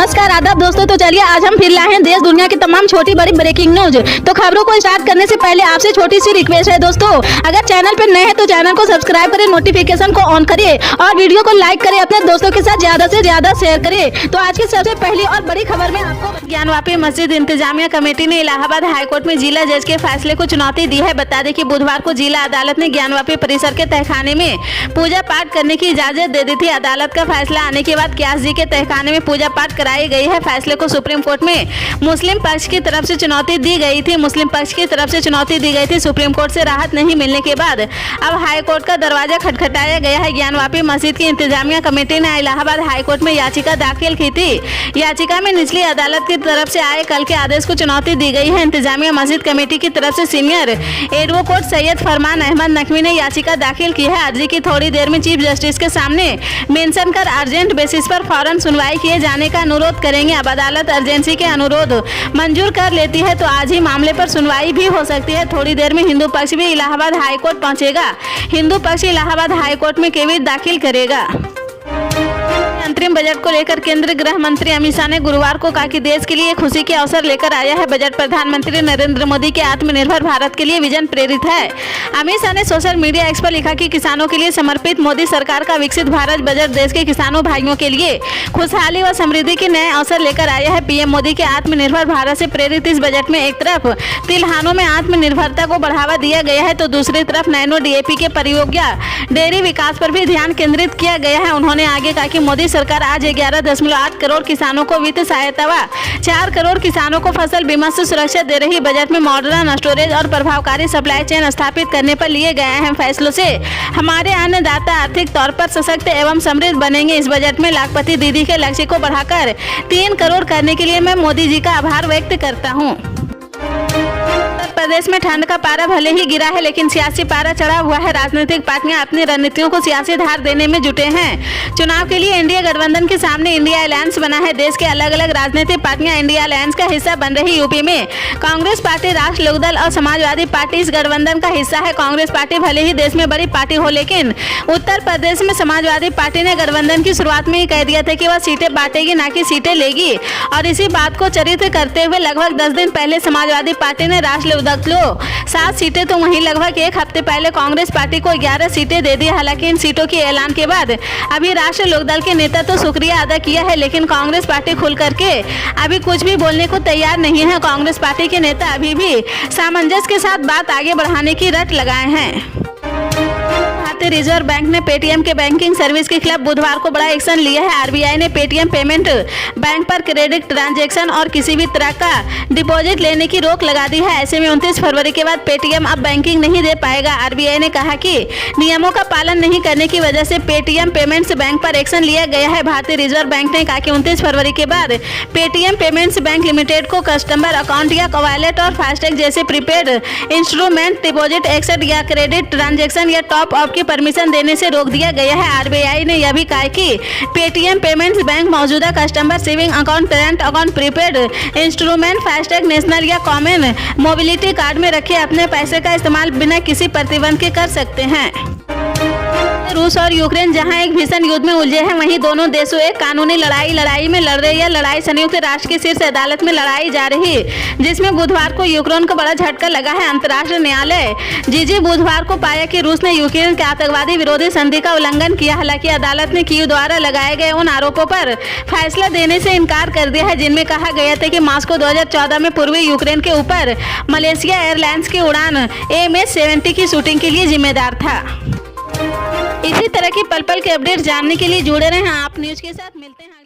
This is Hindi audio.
नमस्कार आदाब दोस्तों। तो चलिए आज हम फिर लाए हैं देश दुनिया की तमाम छोटी बड़ी ब्रेकिंग न्यूज। तो खबरों को स्टार्ट करने से पहले आपसे छोटी सी रिक्वेस्ट है दोस्तों, अगर चैनल पर नए हैं तो चैनल को सब्सक्राइब करें, नोटिफिकेशन को ऑन करिए और वीडियो को लाइक करें, अपने दोस्तों के साथ ज्यादा से ज्यादा शेयर करें। तो आज की सबसे पहली और बड़ी खबर में आपको ज्ञानवापी मस्जिद इंतजामिया कमेटी ने इलाहाबाद हाईकोर्ट में जिला जज के फैसले को चुनौती दी है। बता दें कि बुधवार को जिला अदालत ने ज्ञानवापी परिसर के तहखाने में पूजा पाठ करने की इजाजत दे दी थी। अदालत का फैसला आने के बाद क्यास जी के तहखाने में पूजा पाठ कराई गई है। फैसले को सुप्रीम कोर्ट में मुस्लिम पक्ष की तरफ से चुनौती दी गई थी। सुप्रीम कोर्ट से राहत नहीं मिलने के बाद अब हाई कोर्ट का दरवाजा खटखटाया गया है। ज्ञानवापी मस्जिद की इंतजामिया कमेटी ने इलाहाबाद हाई कोर्ट में याचिका दाखिल की थी। याचिका में निचली अदालत की तरफ से आए कल के आदेश को चुनौती दी गई है। इंतजामिया मस्जिद कमेटी की तरफ से सीनियर एडवोकेट सैयद फरमान अहमद नकवी ने याचिका दाखिल की है। अर्जी की थोड़ी देर में चीफ जस्टिस के सामने मेंशन कर अर्जेंट बेसिस पर फौरन सुनवाई किए जाने का अनुरोध करेंगे। अब अदालत अर्जेंसी के अनुरोध मंजूर कर लेती है तो आज ही मामले पर सुनवाई भी हो सकती है। थोड़ी देर में हिंदू पक्ष भी इलाहाबाद हाई कोर्ट पहुंचेगा। हिंदू पक्ष इलाहाबाद हाई कोर्ट में केविट दाखिल करेगा। अंतरिम बजट को लेकर केंद्रीय गृह मंत्री अमित शाह ने गुरुवार को कहा कि देश के लिए खुशी के अवसर लेकर आया है। बजट प्रधानमंत्री नरेंद्र मोदी के आत्मनिर्भर भारत के लिए विजन प्रेरित है। अमित शाह ने सोशल मीडिया एक्स पर लिखा कि किसानों के लिए समर्पित मोदी सरकार का विकसित भारत बजट देश के किसानों भाइयों के लिए खुशहाली व समृद्धि के नए अवसर लेकर आया है। पीएम मोदी के आत्मनिर्भर भारत से प्रेरित इस बजट में एक तरफ तिलहनों में आत्मनिर्भरता को बढ़ावा दिया गया है तो दूसरी तरफ नैनो डीएपी के प्रयोग या डेयरी विकास पर भी ध्यान केंद्रित किया गया है। उन्होंने आगे कहा कि मोदी सरकार आज 11.8 करोड़ किसानों को वित्त सहायता व 4 करोड़ किसानों को फसल बीमा से सुरक्षा दे रही। बजट में मॉडर्न स्टोरेज और प्रभावकारी सप्लाई चेन स्थापित करने पर लिए गए हैं फैसलों से हमारे अन्नदाता आर्थिक तौर पर सशक्त एवं समृद्ध बनेंगे। इस बजट में लाखपति दीदी के लक्ष्य को बढ़ाकर 3 करोड़ करने के लिए मैं मोदी जी का आभार व्यक्त करता हूँ। प्रदेश में ठंड का पारा भले ही गिरा है लेकिन सियासी पारा चढ़ा हुआ है। राजनीतिक पार्टियां अपनी रणनीतियों को सियासी धार देने में जुटे हैं। चुनाव के लिए इंडिया गठबंधन के सामने इंडिया अलायंस बना है। देश के अलग अलग राजनीतिक पार्टियां इंडिया अलायंस का हिस्सा बन रही। यूपी में कांग्रेस पार्टी, राष्ट्र लोकदल और समाजवादी पार्टी इस गठबंधन का हिस्सा है। कांग्रेस पार्टी भले ही देश में बड़ी पार्टी हो लेकिन उत्तर प्रदेश में समाजवादी पार्टी ने गठबंधन की शुरुआत में ही कह दिया था कि वह सीटें बांटेगी ना कि सीटें लेगी और इसी बात को चरित्र करते हुए लगभग 10 दिन पहले समाजवादी पार्टी ने राष्ट्र लोकदल को 7 सीटें तो वहीं लगभग एक हफ्ते पहले कांग्रेस पार्टी को 11 सीटें दे दी। हालांकि इन सीटों के ऐलान के बाद अभी राष्ट्र लोकदल के नेता तो शुक्रिया अदा किया है लेकिन कांग्रेस पार्टी खुल करके अभी कुछ भी बोलने को तैयार नहीं है। कांग्रेस पार्टी के नेता अभी भी सामंजस्य के साथ बात आगे बढ़ाने की रट लगाए हैं। भारतीय रिजर्व बैंक ने पेटीएम के बैंकिंग सर्विस के खिलाफ बुधवार को बड़ा एक्शन लिया है। आरबीआई ने पेटीएम पेमेंट बैंक पर क्रेडिट ट्रांजैक्शन और किसी भी तरह का डिपॉजिट लेने की रोक लगा दी है। ऐसे में 29 फरवरी के बाद पेटीएम अब बैंकिंग नहीं दे पाएगा। आरबीआई ने कहा कि नियमों का पालन नहीं करने की वजह से पेटीएम पेमेंट्स बैंक पर एक्शन लिया गया है। भारतीय रिजर्व बैंक ने कहा कि 29 फरवरी के बाद पेटीएम पेमेंट्स बैंक लिमिटेड को कस्टमर अकाउंट या वॉलेट और फास्टैग जैसे प्रीपेड इंस्ट्रूमेंट, डिपॉजिट एक्सेट या क्रेडिट ट्रांजैक्शन या टॉप अप की परमिशन देने से रोक दिया गया है। आरबीआई ने यह भी कहा कि पेटीएम पेमेंट्स बैंक मौजूदा customer saving account, current account, prepaid instrument, FASTag, national या कॉमन मोबिलिटी कार्ड में रखे अपने पैसे का इस्तेमाल बिना किसी प्रतिबंध के कर सकते हैं। रूस और यूक्रेन जहां एक भीषण युद्ध में उलझे हैं वहीं दोनों देशों एक कानूनी लड़ाई में लड़ रहे। यह लड़ाई संयुक्त राष्ट्र की शीर्ष अदालत में लड़ाई जा रही जिसमें बुधवार को यूक्रेन को बड़ा झटका लगा है। अंतर्राष्ट्रीय न्यायालय जीजी बुधवार को पाया कि रूस ने यूक्रेन के आतंकवादी विरोधी संधि का उल्लंघन किया। हालांकि अदालत ने कीव द्वारा लगाए गए उन आरोपों पर फैसला देने से इनकार कर दिया है जिनमें कहा गया था कि मॉस्को 2014 में पूर्वी यूक्रेन के ऊपर मलेशिया एयरलाइंस की उड़ान MH17 की शूटिंग के लिए जिम्मेदार था। इसी तरह की पल पल के अपडेट जानने के लिए जुड़े रहें आप न्यूज के साथ। मिलते हैं।